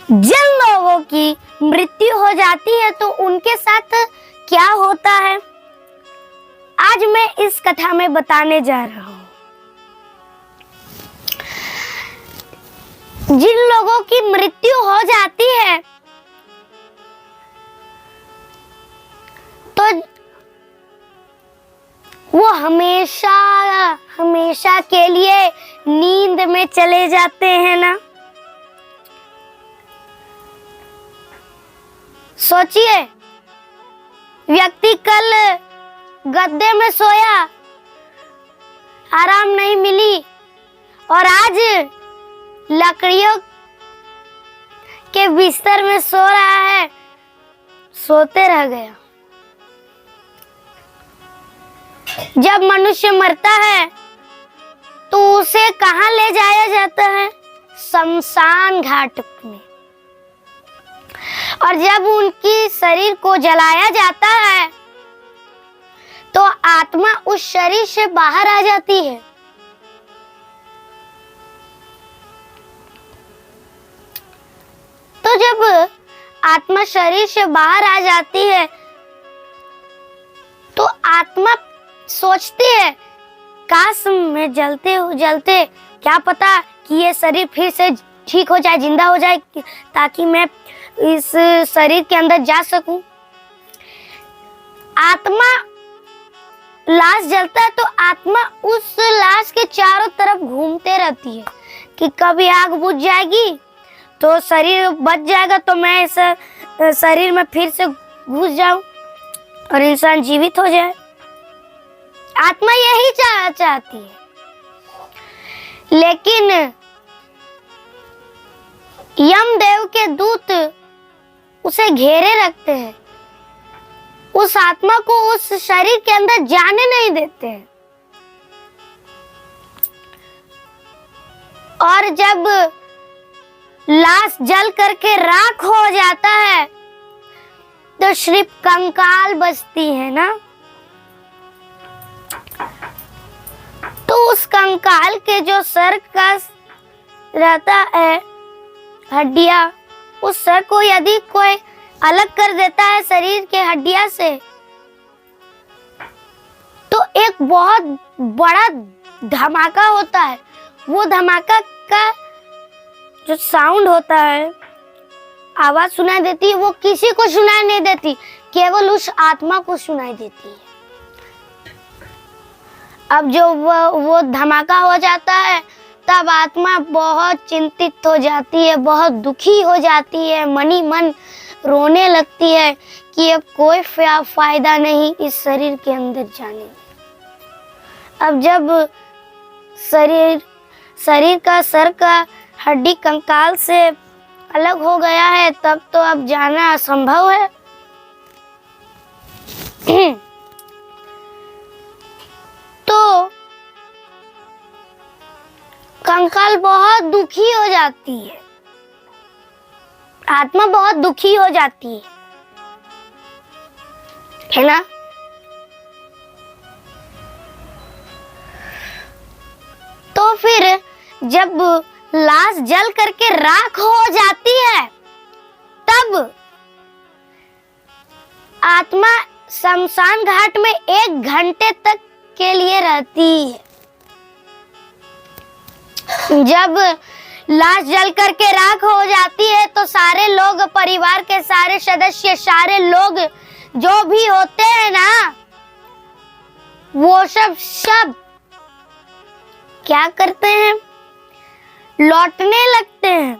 जिन लोगों की मृत्यु हो जाती है तो उनके साथ क्या होता है, आज मैं इस कथा में बताने जा रहा हूं। जिन लोगों की मृत्यु हो जाती है तो वो हमेशा हमेशा के लिए नींद में चले जाते हैं ना। सोचिए, व्यक्ति कल गद्दे में सोया, आराम नहीं मिली, और आज लकड़ियों के बिस्तर में सो रहा है, सोते रह गया। जब मनुष्य मरता है तो उसे कहाँ ले जाया जाता है? शमशान घाट में। और जब उनकी शरीर को जलाया जाता है तो आत्मा उस शरीर से बाहर आ जाती है। तो जब आत्मा शरीर से बाहर आ जाती है तो आत्मा सोचती है, काश मैं जलते क्या पता कि ये शरीर फिर से ठीक हो जाए, जिंदा हो जाए, ताकि मैं इस शरीर के अंदर जा सकूं। आत्मा, लाश जलता है तो आत्मा उस लाश के चारों तरफ घूमते रहती है कि कभी आग बुझ जाएगी तो शरीर बच जाएगा, तो मैं इस शरीर में फिर से घुस जाऊं और इंसान जीवित हो जाए। आत्मा यही चाहती है। लेकिन यमदेव के दूत उसे घेरे रखते हैं, उस आत्मा को उस शरीर के अंदर जाने नहीं देते हैं। और जब लाश जल करके राख हो जाता है तो सिर्फ कंकाल बचती है ना। तो उस कंकाल के जो सर का रहता है, हड्डियां, उस सर को यदि कोई अलग कर देता है शरीर के हड्डियां से तो एक बहुत बड़ा धमाका होता है। वो धमाका का जो साउंड होता है, आवाज सुनाई देती है, वो किसी को सुनाई नहीं देती, केवल उस आत्मा को सुनाई देती है। अब जो वो धमाका हो जाता है तब आत्मा बहुत चिंतित हो जाती है, बहुत दुखी हो जाती है, मनी मन रोने लगती है कि अब कोई फायदा नहीं इस शरीर के अंदर जाने में। अब जब शरीर का सर का हड्डी कंकाल से अलग हो गया है तब तो अब जाना असंभव है। तो कंकाल बहुत दुखी हो जाती है, आत्मा बहुत दुखी हो जाती है ना। तो फिर जब लाश जल करके राख हो जाती है तब आत्मा शमशान घाट में 1 घंटे तक के लिए रहती है। जब लाश जल करके राख हो जाती है तो सारे लोग, परिवार के सारे सदस्य, सारे लोग जो भी होते हैं ना, वो सब क्या करते हैं? लौटने लगते हैं।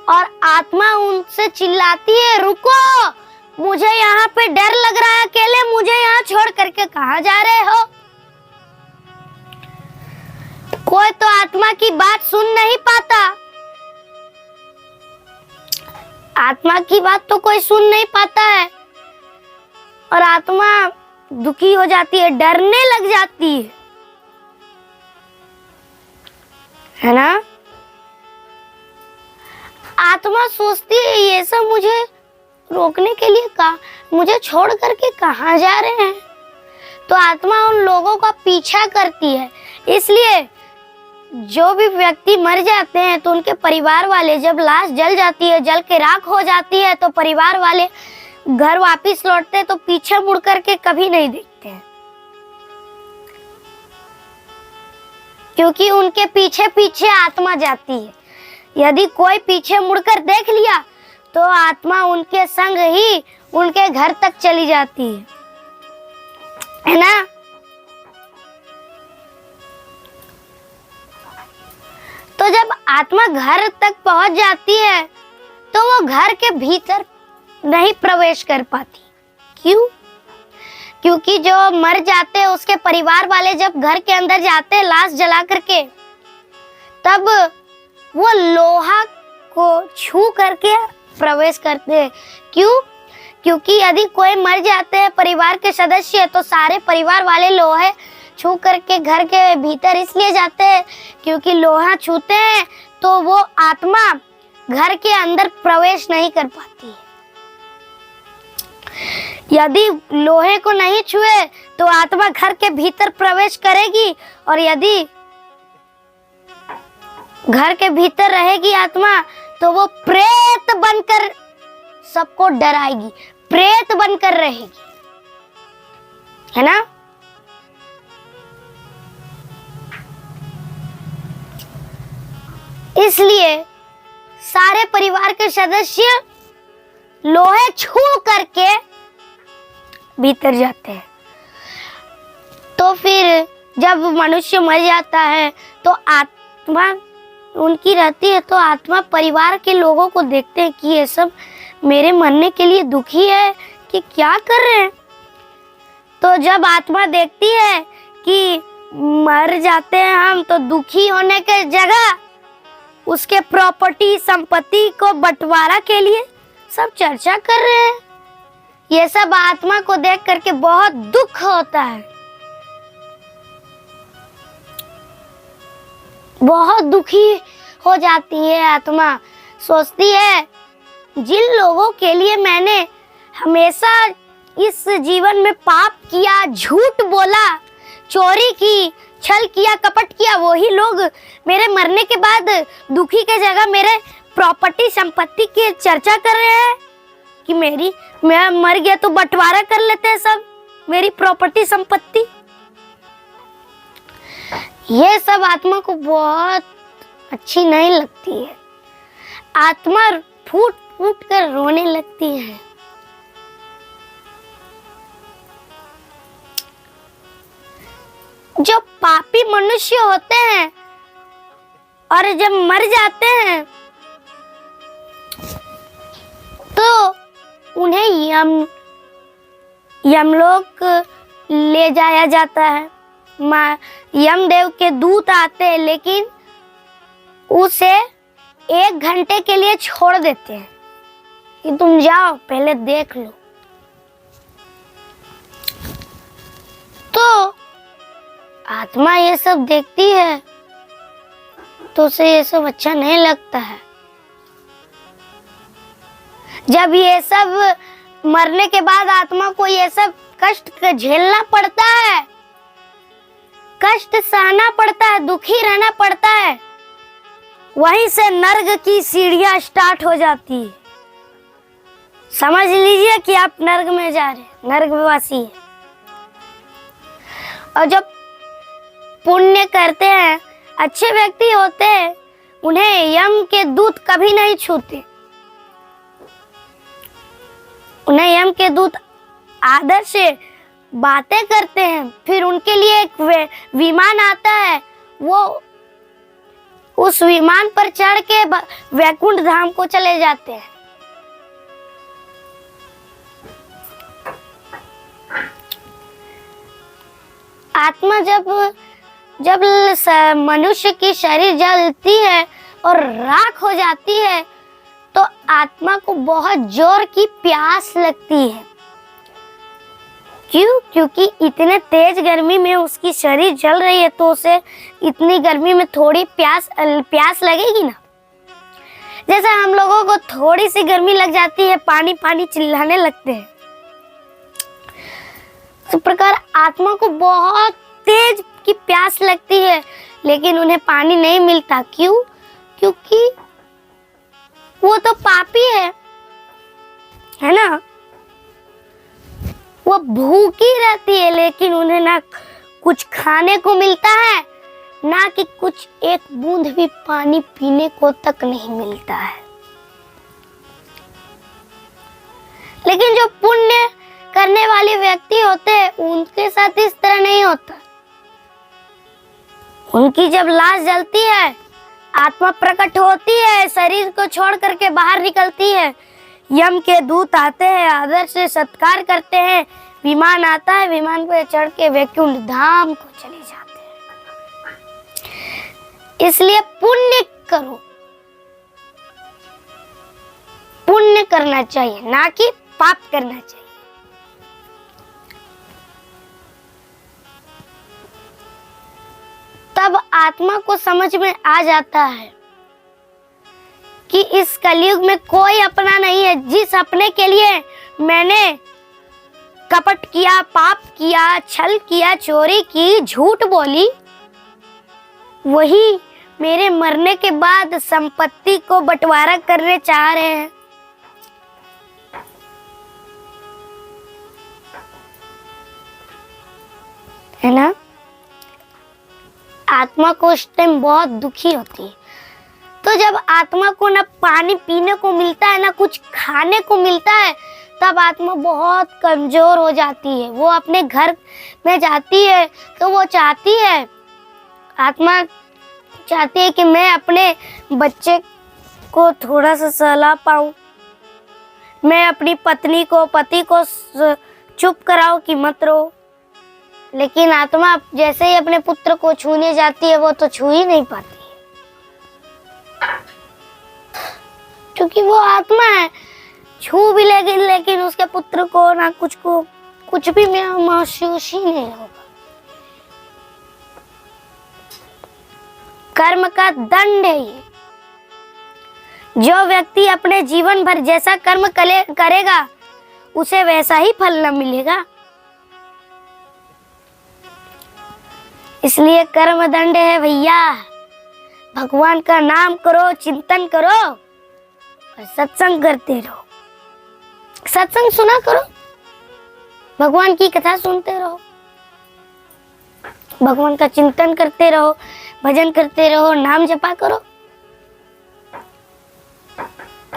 और आत्मा उनसे चिल्लाती है, रुको, मुझे यहाँ पे डर लग रहा है, अकेले मुझे यहाँ छोड़ करके कहाँ जा रहे हो? कोई तो आत्मा की बात सुन नहीं पाता, आत्मा की बात तो कोई सुन नहीं पाता है और आत्मा दुखी हो जाती है, डरने लग जाती है ना। आत्मा सोचती है ये सब मुझे रोकने के लिए मुझे छोड़ करके कहाँ जा रहे हैं। तो आत्मा उन लोगों का पीछा करती है। इसलिए जो भी व्यक्ति मर जाते हैं तो उनके परिवार वाले, जब लाश जल जाती है, जल के राख हो जाती है, तो परिवार वाले घर वापस लौटते हैं तो पीछे मुड़ करके कभी नहीं देखते हैं, क्योंकि उनके पीछे पीछे आत्मा जाती है। यदि कोई पीछे मुड़कर देख लिया तो आत्मा उनके संग ही उनके घर तक चली जाती है ना। तो जब आत्मा घर तक पहुंच जाती है तो वो घर के भीतर नहीं प्रवेश कर पाती। क्यों? क्योंकि जो मर जाते हैं उसके परिवार वाले जब घर के अंदर जाते हैं लाश जला करके, तब वो लोहा को छू करके प्रवेश करते हैं। क्यों? क्योंकि यदि कोई मर जाते हैं परिवार के सदस्य तो सारे परिवार वाले लोहे छू करके घर के भीतर इसलिए जाते हैं क्योंकि लोहा छूते हैं तो वो आत्मा घर के अंदर प्रवेश नहीं कर पाती है। यदि लोहे को नहीं छुए तो आत्मा घर के भीतर प्रवेश करेगी, और यदि घर के भीतर रहेगी आत्मा तो वो प्रेत बनकर सबको डराएगी, प्रेत बनकर रहेगी, है ना। इसलिए सारे परिवार के सदस्य लोहे छू करके भीतर जाते हैं। तो फिर जब मनुष्य मर जाता है तो आत्मा उनकी रहती है, तो आत्मा परिवार के लोगों को देखते हैं कि ये सब मेरे मरने के लिए दुखी है कि क्या कर रहे हैं। तो जब आत्मा देखती है कि मर जाते हैं हम, तो दुखी होने के जगह उसके प्रॉपर्टी संपत्ति को बंटवारा के लिए सब चर्चा कर रहे हैं। ये सब आत्मा को देख करके बहुत दुख होता है, बहुत दुखी हो जाती है आत्मा। सोचती है जिन लोगों के लिए मैंने हमेशा इस जीवन में पाप किया, झूठ बोला, चोरी की, छल किया, कपट किया, वही लोग मेरे मरने के बाद दुखी के जगह मेरे प्रॉपर्टी संपत्ति की चर्चा कर रहे हैं कि मैं मर गया तो बंटवारा कर लेते हैं सब मेरी प्रॉपर्टी संपत्ति। ये सब आत्मा को बहुत अच्छी नहीं लगती है। आत्मा फूट फूट कर रोने लगती है। जो पापी मनुष्य होते हैं और जब मर जाते हैं तो उन्हें यमलोक ले जाया जाता है। यमदेव के दूत आते हैं, लेकिन उसे 1 घंटे के लिए छोड़ देते हैं कि तुम जाओ पहले देख लो। तो आत्मा ये सब देखती है तो उसे ये सब अच्छा नहीं लगता है। जब ये सब मरने के बाद आत्मा को ये सब कष्ट झेलना पड़ता है, कष्ट सहना पड़ता है, दुखी रहना पड़ता है, वहीं से नर्क की सीढ़ियां स्टार्ट हो जाती है। समझ लीजिए कि आप नर्क में जा रहे हैं, नर्कवासी है। और जब पुण्य करते हैं, अच्छे व्यक्ति होते हैं, उन्हें यम के दूत कभी नहीं छूते। उन्हें यम के दूत आदर से बातें करते हैं। फिर उनके लिए एक विमान आता है, वो उस विमान पर चढ़ के वैकुंठ धाम को चले जाते हैं। आत्मा जब मनुष्य की शरीर जलती है और राख हो जाती है तो आत्मा को बहुत जोर की प्यास लगती है। क्यों? क्योंकि इतने तेज गर्मी में उसकी शरीर जल रही है, तो उसे इतनी गर्मी में थोड़ी प्यास लगेगी ना। जैसे हम लोगों को थोड़ी सी गर्मी लग जाती है, पानी पानी चिल्लाने लगते हैं, इस प्रकार आत्मा को बहुत तेज की प्यास लगती है। लेकिन उन्हें पानी नहीं मिलता। क्यों? क्योंकि वो तो पापी है ना। वो भूखी रहती है, लेकिन उन्हें ना कुछ खाने को मिलता है, ना कि कुछ एक बूंद भी पानी पीने को तक नहीं मिलता है। लेकिन जो पुण्य करने वाले व्यक्ति होते हैं, उनके साथ इस तरह नहीं होता। उनकी जब लाश जलती है, आत्मा प्रकट होती है, शरीर को छोड़ करके बाहर निकलती है, यम के दूत आते हैं, आदर से सत्कार करते हैं, विमान आता है, विमान पर चढ़ के वैकुंठ धाम को चले जाते हैं। इसलिए पुण्य करो, पुण्य करना चाहिए, ना कि पाप करना चाहिए। तब आत्मा को समझ में आ जाता है कि इस कलयुग में कोई अपना नहीं है। जिस अपने के लिए मैंने कपट किया, पाप किया, छल किया, चोरी की, झूठ बोली, वही मेरे मरने के बाद संपत्ति को बंटवारा करने चाह रहे हैं। है ना। आत्मा को उस टाइम बहुत दुखी होती है। तो जब आत्मा को ना पानी पीने को मिलता है, ना कुछ खाने को मिलता है, तब आत्मा बहुत कमजोर हो जाती है। वो अपने घर में जाती है तो वो चाहती है, आत्मा चाहती है कि मैं अपने बच्चे को थोड़ा सा सहला पाऊं, मैं अपनी पत्नी को, पति को चुप कराऊं कि मत रो। लेकिन आत्मा जैसे ही अपने पुत्र को छूने जाती है, वो तो छू ही नहीं पाती है, क्योंकि वो आत्मा है। छू भी लेगी, लेकिन उसके पुत्र को ना कुछ भी महसूस ही नहीं होगा। कर्म का दंड है ये। जो व्यक्ति अपने जीवन भर जैसा कर्म करेगा, उसे वैसा ही फल न मिलेगा। इसलिए कर्म दंड है भैया। भगवान का नाम करो, चिंतन करो और सत्संग करते रहो। सत्संग सुना करो, भगवान की कथा सुनते रहो, भगवान का चिंतन करते रहो, भजन करते रहो, नाम जपा करो।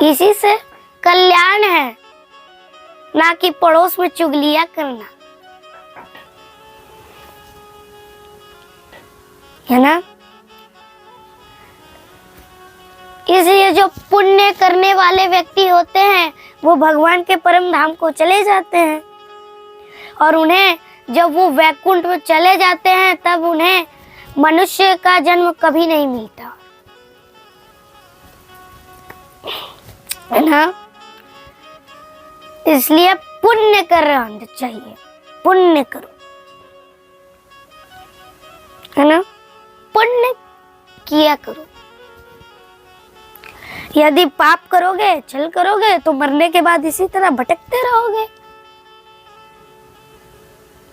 इसी से कल्याण है, ना कि पड़ोस में चुगलियां करना। है ना। इसलिए जो पुण्य करने वाले व्यक्ति होते हैं, वो भगवान के परम धाम को चले जाते हैं, और उन्हें जब वो वैकुंठ में चले जाते हैं, तब उन्हें मनुष्य का जन्म कभी नहीं मिलता। है ना। इसलिए पुण्य करना चाहिए, पुण्य करो। है ना। पुण्य किया करो। यदि पाप करोगे, छल करोगे, तो मरने के बाद इसी तरह भटकते रहोगे।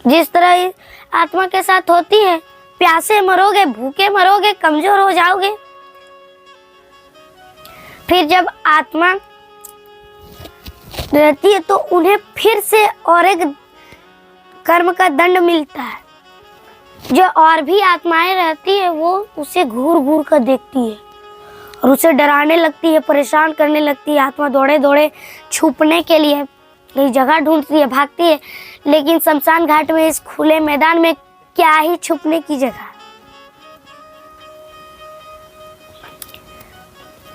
जिस तरह आत्मा के साथ होती है, प्यासे मरोगे, भूखे मरोगे, कमजोर हो जाओगे। फिर जब आत्मा रहती है, तो उन्हें फिर से और एक कर्म का दंड मिलता है। जो और भी आत्माएं रहती है, वो उसे घूर घूर कर देखती है और उसे डराने लगती है, परेशान करने लगती है। आत्मा दौड़े दौड़े छुपने के लिए कई जगह ढूंढती है, भागती है, लेकिन शमशान घाट में, इस खुले मैदान में क्या ही छुपने की जगह।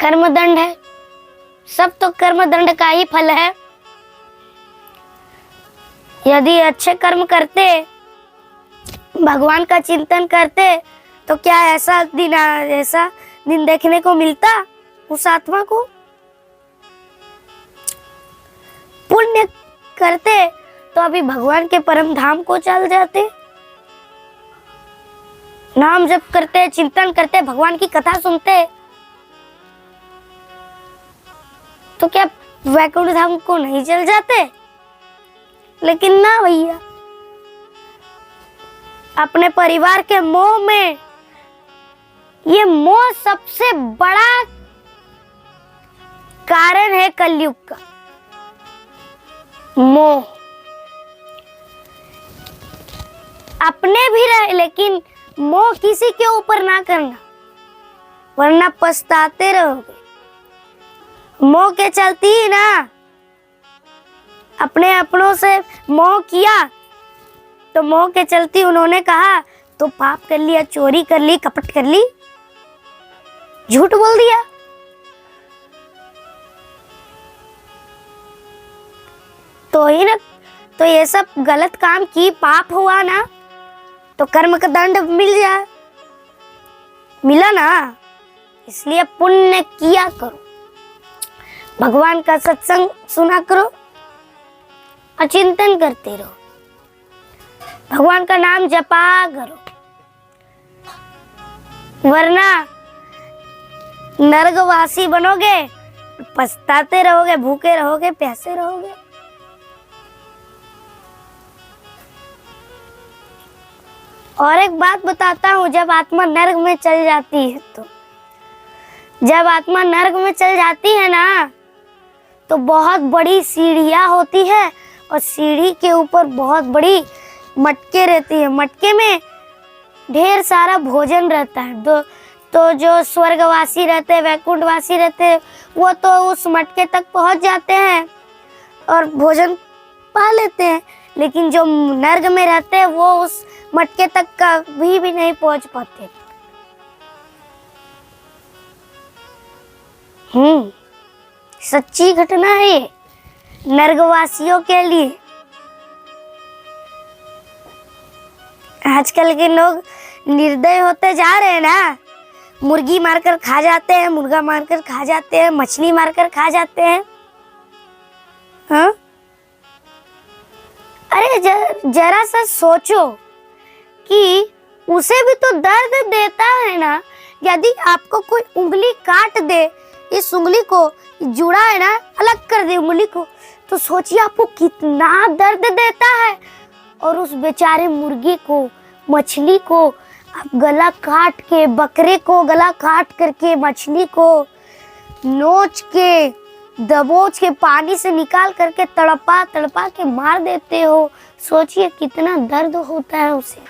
कर्मदंड है, सब तो कर्मदंड का ही फल है। यदि अच्छे कर्म करते, भगवान का चिंतन करते, तो क्या ऐसा दिन देखने को मिलता उस आत्मा को। पुण्य करते तो अभी भगवान के परम धाम को चल जाते। नाम जप करते, चिंतन करते, भगवान की कथा सुनते, तो क्या वैकुंठ धाम को नहीं चल जाते। लेकिन ना भैया, अपने परिवार के मोह में ये मोह सबसे बड़ा कारण है कलयुग का। मोह अपने भी रहे, लेकिन मोह किसी के ऊपर ना करना, वरना पछताते रहोगे। मोह के चलती ही ना अपने अपनों से मोह किया, तो मोह के चलती उन्होंने कहा तो पाप कर लिया, चोरी कर ली, कपट कर ली, झूठ बोल दिया। तो ही ना, तो ये सब गलत काम की, पाप हुआ ना, तो कर्म का दंड मिला ना। इसलिए पुण्य किया करो, भगवान का सत्संग सुना करो और चिंतन करते रहो, भगवान का नाम जपा करो, वरना नरकवासी बनोगे, पछताते रहोगे, भूखे रहोगे, प्यासे रहोगे। और एक बात बताता हूँ, जब आत्मा नरक में चल जाती है जब आत्मा नरक में चल जाती है ना, तो बहुत बड़ी सीढ़ियाँ होती है और सीढ़ी के ऊपर बहुत बड़ी मटके रहती है। मटके में ढेर सारा भोजन रहता है। तो जो स्वर्गवासी रहते हैं, वैकुंठवासी रहते हैं, वो तो उस मटके तक पहुंच जाते हैं और भोजन पा लेते हैं, लेकिन जो नर्क में रहते हैं वो उस मटके तक कभी भी नहीं पहुंच पाते। सच्ची घटना है ये नर्कवासियों के लिए। आजकल के लोग निर्दय होते जा रहे हैं ना, मुर्गी मारकर खा जाते हैं, मुर्गा मारकर खा जाते हैं, मछली मारकर खा जाते हैं। हाँ, अरे जरा सा सोचो कि उसे भी तो दर्द देता है ना। यदि आपको कोई उंगली काट दे, इस उंगली को जुड़ा है ना, अलग कर दे उंगली को, तो सोचिए आपको कितना दर्द देता है। और उस बेचारे मुर्गी को, मछली को आप गला काट के, बकरे को गला काट करके, मछली को नोच के, दबोच के, पानी से निकाल करके तड़पा तड़पा के मार देते हो। सोचिए कितना दर्द होता है उसे।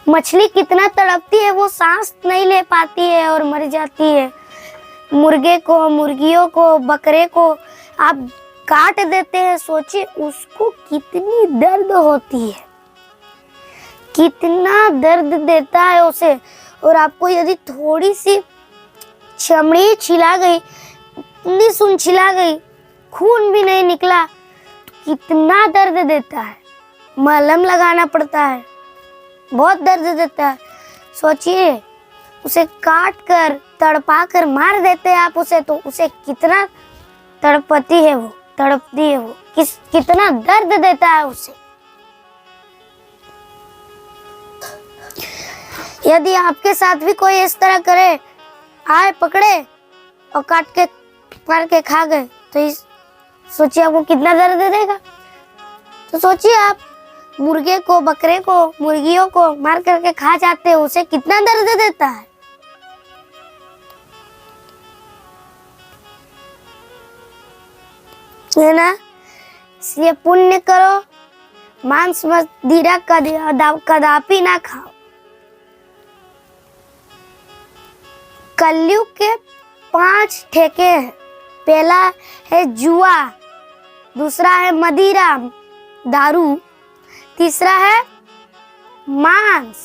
मछली कितना तड़पती है, वो सांस नहीं ले पाती है और मर जाती है। मुर्गे को, मुर्गियों को, बकरे को आप काट देते हैं, सोचिए उसको कितनी दर्द होती है, कितना दर्द देता है उसे। और आपको यदि थोड़ी सी चमड़ी छिला गई, इतनी सुन छिला गई, खून भी नहीं निकला, तो कितना दर्द देता है। मलहम लगाना पड़ता है, बहुत दर्द देता है। सोचिए उसे काट कर, तड़पा कर मार देते हैं आप उसे, तो उसे कितना तड़पती है वो, तड़पती है वो, कितना दर्द देता है उसे। यदि आपके साथ भी कोई इस तरह करे, आए पकड़े और काट के मार के खा गए, तो सोचिए आपको कितना दर्द देगा। तो सोचिए आप मुर्गे को, बकरे को, मुर्गियों को मार करके खा जाते हैं, उसे कितना दर्द देता है। है ना? इसलिए पुण्य करो, मांस मदिरा कदापि ना खाओ। कलयुग के 5 ठेके हैं। पहला है जुआ, दूसरा है मदिरा, दारू, तीसरा है मांस,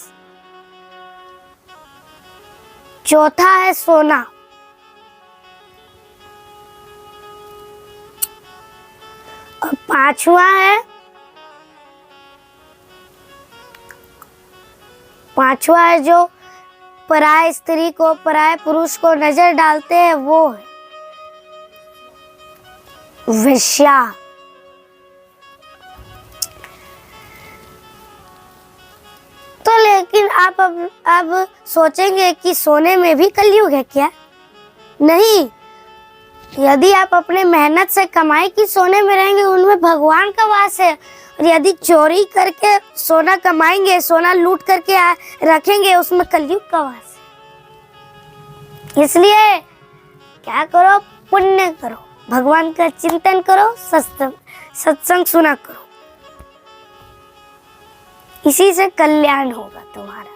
चौथा है सोना, और पांचवा है जो पराय स्त्री को, पराय पुरुष को नजर डालते हैं, वो है वेश्या। तो लेकिन आप अब सोचेंगे कि सोने में भी कलयुग है क्या? नहीं, यदि आप अपने मेहनत से कमाई की सोने में रहेंगे, उनमें भगवान का वास है। और यदि चोरी करके सोना कमाएंगे, सोना लूट करके रखेंगे, उसमें कलयुग का वास है। इसलिए क्या करो, पुण्य करो, भगवान का चिंतन करो, सत्संग सुना करो, इसी से कल्याण होगा तुम्हारा।